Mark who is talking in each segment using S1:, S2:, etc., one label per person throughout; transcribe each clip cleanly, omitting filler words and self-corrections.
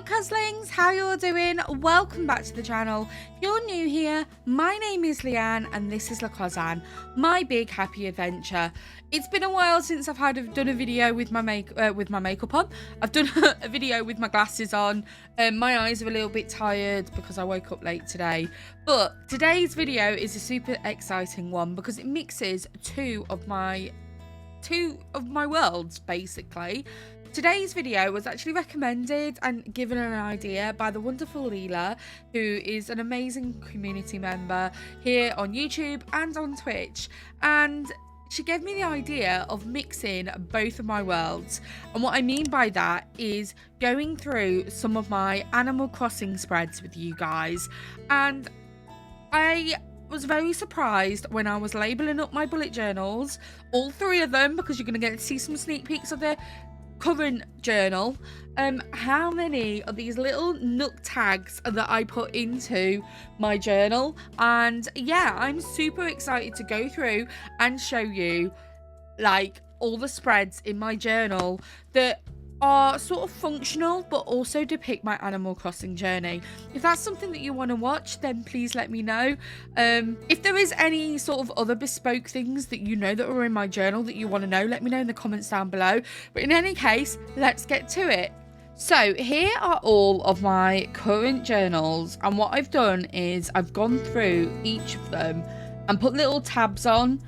S1: Locaslings, how you're doing? Welcome back to the channel. If you're new here, my name is Leanne and this is Lecosanne, my big happy adventure. It's been a while since I've done a video with my makeup on. I've done a video with my glasses on. My eyes are a little bit tired because I woke up late today. But today's video is a super exciting one because it mixes two of my worlds, basically. Today's video was actually recommended and given an idea by the wonderful Leela, who is an amazing community member here on YouTube and on Twitch. And she gave me the idea of mixing both of my worlds. And what I mean by that is going through some of my Animal Crossing spreads with you guys. And I was very surprised when I was labeling up my bullet journals, all three of them, because you're going to get to see some sneak peeks of the current journal, how many of these little nook tags that I put into my journal. And yeah, I'm super excited to go through and show you like all the spreads in my journal that are sort of functional but also depict my Animal Crossing journey. If that's something that you want to watch, then please let me know. If there is any sort of other bespoke things that you know that are in my journal that you want to know, let me know in the comments down below. But in any case, let's get to it. So here are all of my current journals, and what I've done is I've gone through each of them and put little tabs on.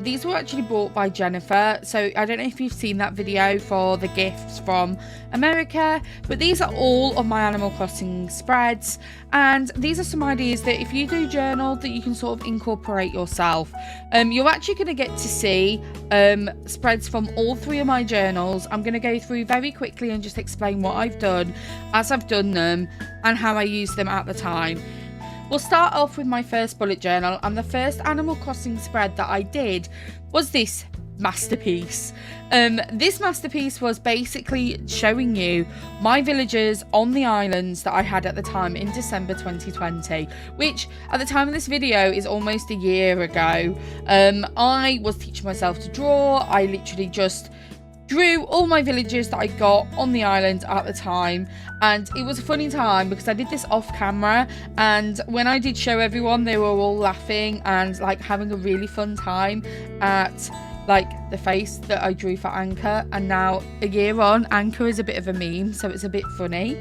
S1: These were actually bought by Jennifer, so I don't know if you've seen that video for the gifts from America, but these are all of my Animal Crossing spreads, and these are some ideas that if you do journal that you can sort of incorporate yourself. You're actually going to get to see spreads from all three of my journals. I'm going to go through very quickly and just explain what I've done as I've done them and how I use them at the time. We'll start off with my first bullet journal, and the first Animal Crossing spread that I did was this masterpiece. This masterpiece was basically showing you my villagers on the islands that I had at the time in December 2020, which at the time of this video is almost a year ago. I was teaching myself to draw. I literally just drew all my villagers that I got on the island at the time, and it was a funny time because I did this off camera, and when I did show everyone, they were all laughing and like having a really fun time at like the face that I drew for Anchor. And now a year on, Anchor is a bit of a meme, so it's a bit funny.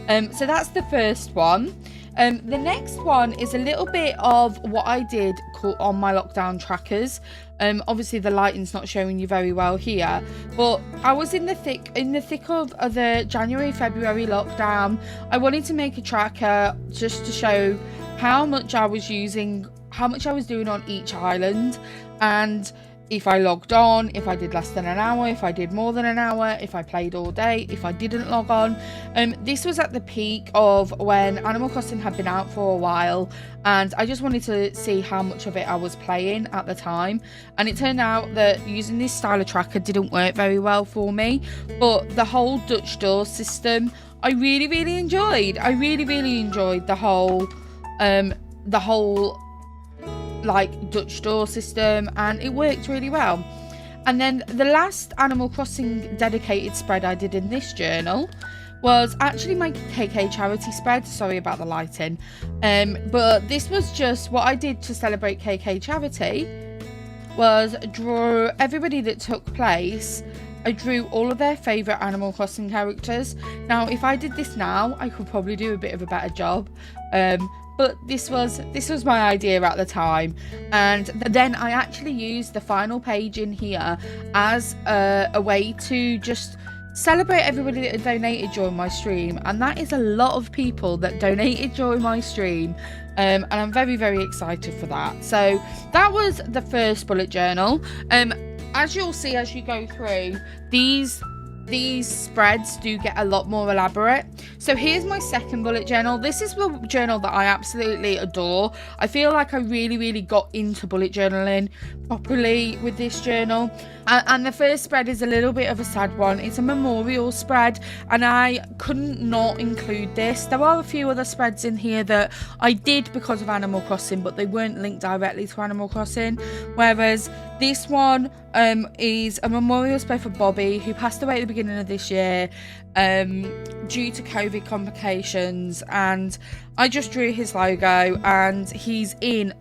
S1: So that's the first one. The next one is a little bit of what I did on my lockdown trackers. Obviously the lighting's not showing you very well here, but I was in the thick of the January-February lockdown. I wanted to make a tracker just to show how much I was doing on each island, and if I logged on, if I did less than an hour, if I did more than an hour, if I played all day, if I didn't log on. This was at the peak of when Animal Crossing had been out for a while, and I just wanted to see how much of it I was playing at the time. And it turned out that using this style of tracker didn't work very well for me, but the whole Dutch door system I really enjoyed. I really enjoyed the whole like Dutch door system, and it worked really well. And then the last Animal Crossing dedicated spread I did in this journal was actually my KK charity spread. Sorry about the lighting, but this was just what I did to celebrate KK charity was draw everybody that took place. I drew all of their favourite Animal Crossing characters. Now if I did this now, I could probably do a bit of a better job, but this was my idea at the time. And then I actually used the final page in here as a way to just celebrate everybody that had donated during my stream, and that is a lot of people that donated during my stream, and I'm very excited for that. So that was the first bullet journal. As you'll see as you go through, these spreads do get a lot more elaborate. So here's my second bullet journal. This is the journal that I absolutely adore. I feel like I really got into bullet journaling properly with this journal. And the first spread is a little bit of a sad one. It's a memorial spread, and I couldn't not include this. There are a few other spreads in here that I did because of Animal Crossing, but they weren't linked directly to Animal Crossing, whereas This one is a memorial spread for Bobby, who passed away at the beginning of this year due to COVID complications, and I just drew his logo, and he's in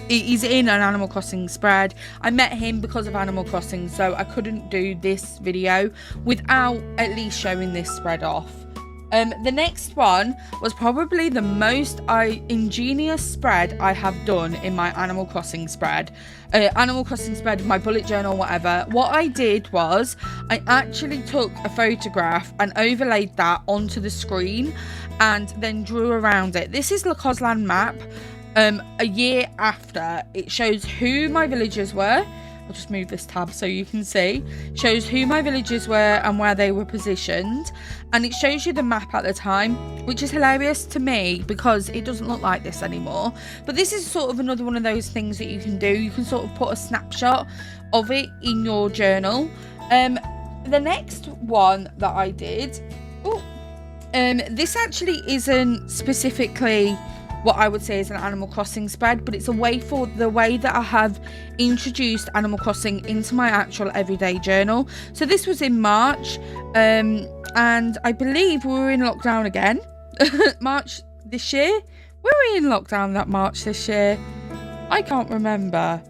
S1: he's in an Animal Crossing spread. I met him because of Animal Crossing, so I couldn't do this video without at least showing this spread off. The next one was probably the most ingenious spread I have done in my Animal Crossing spread. My bullet journal, whatever. What I did was I actually took a photograph and overlaid that onto the screen and then drew around it. This is Lecosanne map. A year after, it shows who my villagers were. I'll just move this tab so you can see. Shows who my villagers were and where they were positioned, and it shows you the map at the time, which is hilarious to me because it doesn't look like this anymore. But this is sort of another one of those things that you can do. You can sort of put a snapshot of it in your journal. The next one that I did, this actually isn't specifically what I would say is an Animal Crossing spread, but it's a way for the way that I have introduced Animal Crossing into my actual everyday journal. So this was in March, and I believe we were in lockdown again. March this year? Were we in lockdown that March this year? I can't remember.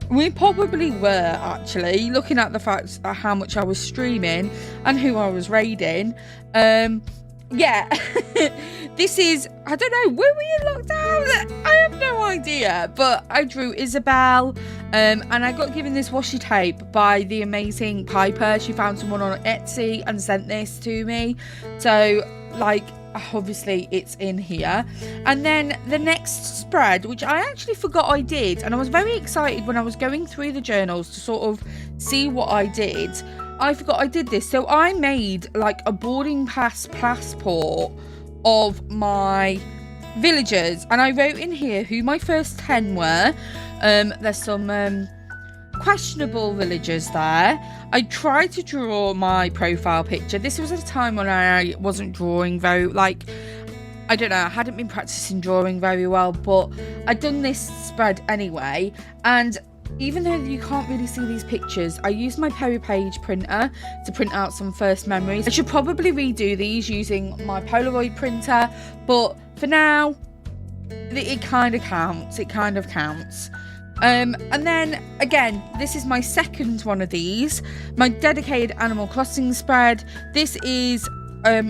S1: We probably were, actually, looking at the fact of how much I was streaming and who I was raiding. Yeah. This is, I don't know, were we in lockdown? I have no idea, but I drew Isabel, and I got given this washi tape by the amazing Piper. She found someone on Etsy and sent this to me, so like obviously it's in here. And then the next spread, which I actually forgot I did, and I was very excited when I was going through the journals to sort of see what I did. I forgot I did this. So I made like a boarding pass passport of my villagers, and I wrote in here who my first 10 were. There's some questionable villagers there. I tried to draw my profile picture. This was at a time when I wasn't drawing very, like, I don't know, I hadn't been practicing drawing very well, but I'd done this spread anyway. And even though you can't really see these pictures, I used my Page printer to print out some first memories. I should probably redo these using my Polaroid printer, but for now, it kind of counts. It kind of counts. And then, again, this is my second one of these, my dedicated Animal Crossing spread. This is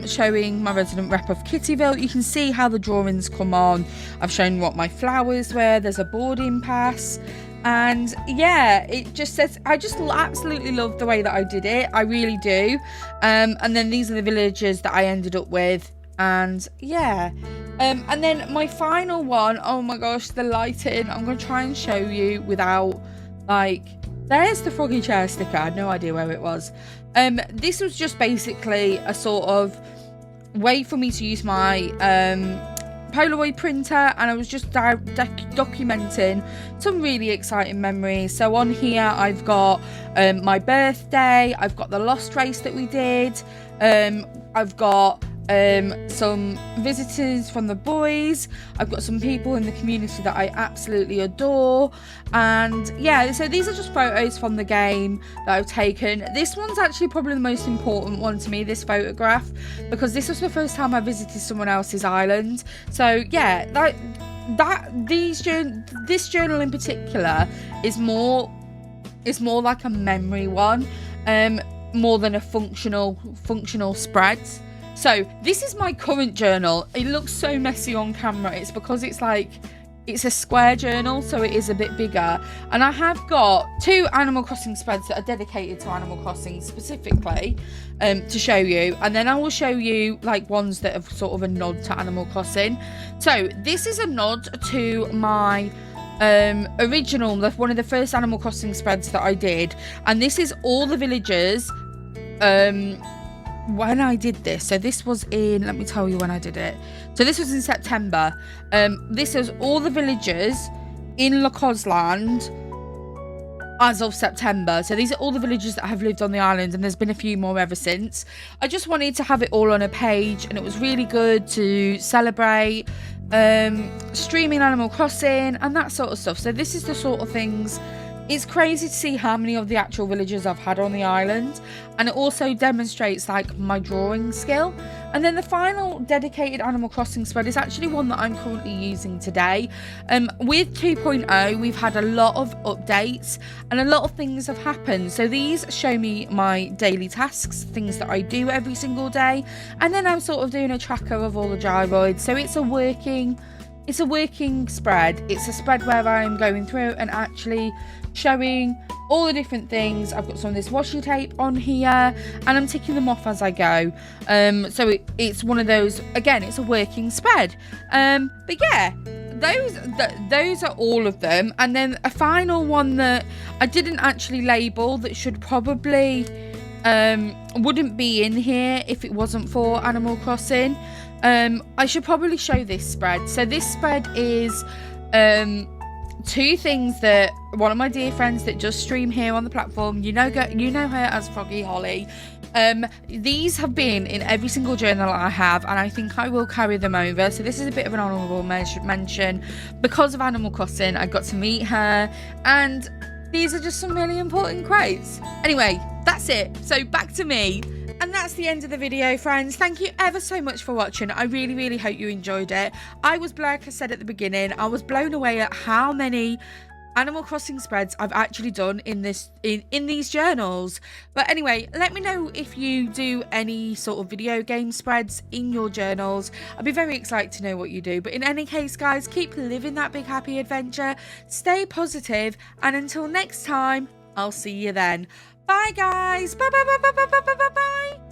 S1: showing my resident rep of Kittyville. You can see how the drawings come on. I've shown what my flowers were. There's a boarding pass. And yeah, it just says, I just absolutely love the way that I did it. I really do. And then these are the villagers that I ended up with. And yeah. And then my final one, oh my gosh, the lighting. I'm going to try and show you without, like, there's the froggy chair sticker. I had no idea where it was. This was just basically a sort of way for me to use my Polaroid printer, and I was just documenting some really exciting memories. So on here I've got my birthday, I've got the lost race that we did, I've got some visitors from the boys, I've got some people in the community that I absolutely adore, and yeah, so these are just photos from the game that I've taken. This one's actually probably the most important one to me, this photograph, because this was the first time I visited someone else's island. So yeah, this journal in particular is more like a memory one, more than a functional spread. So this is my current journal. It looks so messy on camera. It's because it's a square journal, so it is a bit bigger. And I have got 2 Animal Crossing spreads that are dedicated to Animal Crossing specifically, to show you. And then I will show you like ones that have sort of a nod to Animal Crossing. So this is a nod to my original, one of the first Animal Crossing spreads that I did. And this is all the villagers when I did this. So this was in, let me tell you when I did it. So this was in September. This is all the villagers in Lecosanne as of September. So these are all the villagers that have lived on the island, and there's been a few more ever since. I just wanted to have it all on a page, and it was really good to celebrate streaming Animal Crossing and that sort of stuff. So this is the sort of things It's crazy to see how many of the actual villagers I've had on the island, and it also demonstrates like my drawing skill. And then the final dedicated Animal Crossing spread is actually one that I'm currently using today. With 2.0, we've had a lot of updates and a lot of things have happened. So these show me my daily tasks, things that I do every single day, and then I'm sort of doing a tracker of all the gyroids. So it's a working spread. It's a spread where I'm going through and actually showing all the different things. I've got some of this washi tape on here and I'm ticking them off as I go. So it's one of those, again, it's a working spread. But yeah, those are all of them. And then a final one that I didn't actually label that should probably wouldn't be in here if it wasn't for Animal Crossing. I should probably show this spread. So this spread is two things that one of my dear friends that just stream here on the platform, you know her as Froggy Holly. These have been in every single journal I have, and I think I will carry them over. So this is a bit of an honourable mention because of Animal Crossing. I got to meet her, and these are just some really important quotes. Anyway, that's it. So back to me. And that's the end of the video, friends. Thank you ever so much for watching. I really, really hope you enjoyed it. Like I said at the beginning, I was blown away at how many Animal Crossing spreads I've actually done in these journals. But anyway, let me know if you do any sort of video game spreads in your journals. I'd be very excited to know what you do. But in any case, guys, keep living that big happy adventure. Stay positive, and until next time, I'll see you then. Bye, guys. Bye, bye, bye, bye, bye, bye, bye, bye.